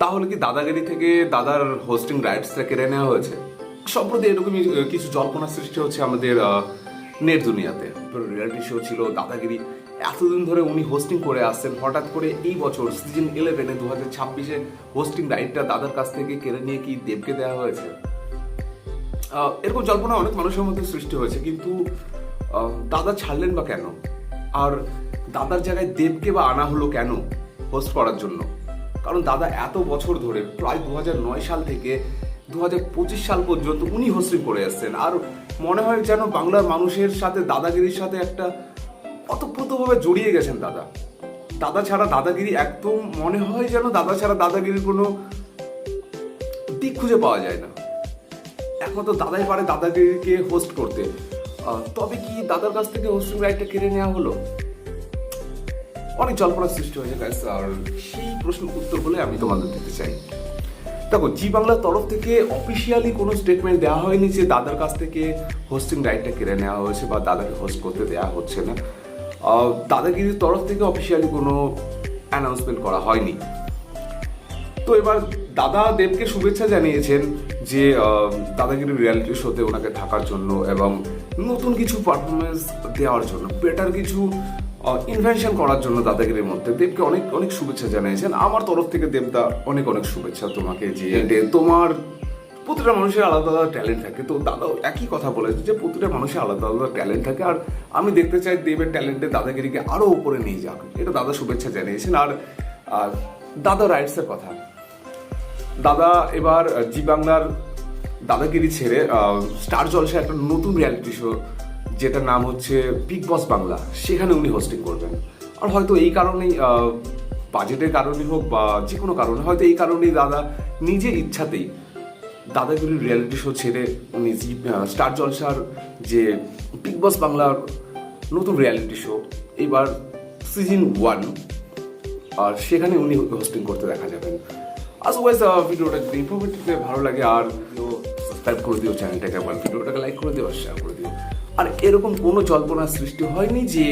তাহলে কি দাদাগিরি থেকে দাদার হোস্টিং রাইটসটা কেড়ে নেওয়া হয়েছে? সম্প্রতি এরকমই কিছু জল্পনা সৃষ্টি হচ্ছে আমাদের নেট দুনিয়াতে। রিয়ালিটি শো ছিল দাদাগিরি, এতদিন ধরে উনি হোস্টিং করে আসছেন, হঠাৎ করে এই বছর সিজন 11-এ 2026-এ হোস্টিং রাইটটা দাদার কাছ থেকে কেড়ে নিয়ে কি দেবকে দেওয়া হয়েছে? এরকম জল্পনা অনেক মানুষের মধ্যে সৃষ্টি হয়েছে, কিন্তু দাদা ছাড়লেন বা কেন? আর দাদার জায়গায় দেবকে বা আনা হলো কেন হোস্ট করার জন্য? কারণ দাদা এত বছর ধরে, প্রায় 2009 সাল থেকে 2025 সাল পর্যন্ত উনি হোস্টিং করে আসছেন। আর মনে হয় যেন বাংলার মানুষের সাথে দাদাগিরির সাথে একটা অতপ্রতভাবে জড়িয়ে গেছেন দাদা। দাদা ছাড়া দাদাগিরি একদম মনে হয় যেন দাদা ছাড়া দাদাগিরির কোনো দিক খুঁজে পাওয়া যায় না। একমাত্র দাদাই পারে দাদাগিরিকে হোস্ট করতে। তবে কি দাদার কাছ থেকে হোস্টিং রাইটটা কেড়ে নেওয়া হলো? অনেক জল্পনার সৃষ্টি হয়েছে গাইস, আর সেই প্রশ্নের উত্তর বলে আমি তোমাদের দিতে চাই। দেখো, জি বাংলার তরফ থেকে অফিসিয়ালি কোনো স্টেটমেন্ট দেওয়া হয়নি যে দাদার কাছ থেকে হোস্টিং রাইটটা কেড়ে নেওয়া হয়েছে বা দাদাকে হোস্ট করতে দেওয়া হচ্ছে না। দাদাগিরির তরফ থেকে অফিসিয়ালি কোনো অ্যানাউন্সমেন্ট করা হয়নি। তো এবার দাদা দেবকে শুভেচ্ছা জানিয়েছেন যে দাদাগিরি রিয়ালিটি শোতে ওনাকে থাকার জন্য এবং নতুন কিছু পারফরমেন্স দেওয়ার জন্য, বেটার কিছু ইনভেনশন করার জন্য দাদাগিরির মধ্যে দেবকে অনেক অনেক শুভেচ্ছা জানিয়েছেন। আমার তরফ থেকে দেবদা অনেক অনেক শুভেচ্ছা তোমাকে, যে তোমার প্রতিটা মানুষের আলাদা আলাদা ট্যালেন্ট থাকে। তো দাদাও একই কথা বলেছে যে প্রতিটা মানুষের আলাদা আলাদা ট্যালেন্ট থাকে, আর আমি দেখতে চাই দেবের ট্যালেন্টে দাদাগিরিকে আরো উপরে নিয়ে যাক। এটা দাদা শুভেচ্ছা জানিয়েছেন। আর দাদা রাইটসের কথা, দাদা এবার জি বাংলার দাদাগিরি ছেড়ে স্টার জলসা একটা নতুন রিয়ালিটি শো, যেটার নাম হচ্ছে বিগ বস বাংলা, সেখানে উনি হোস্টিং করবেন। আর হয়তো এই কারণেই, বাজেটের কারণেই হোক বা যে কোনো কারণে, হয়তো এই কারণেই দাদা নিজের ইচ্ছাতেই দাদাগিরি রিয়ালিটি শো ছেড়ে উনি স্টার জলসার যে বিগ বস বাংলার নতুন রিয়ালিটি শো, এবার সিজন 1, আর সেখানে উনি হোস্টিং করতে দেখা যাবেন। আদারওয়াইজ ভিডিওটা যদি ইনফরমেটিভ ভালো লাগে, আর সাবস্ক্রাইব করে দিও চ্যানেলটাকে, আবার ভিডিওটাকে লাইক করে দিও আর শেয়ার করে দিও। আর এরকম কোনো জল্পনার সৃষ্টি হয়নি যে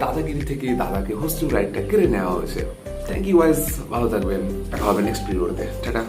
দাদাগিরি থেকে দাদাকে হোস্টিং রাইটটা কেড়ে নেওয়া হয়েছে। থ্যাংক ইউ গাইস, ভালো থাকবেন, দেখা হবে নেক্সট ভিডিওতে। টাটা।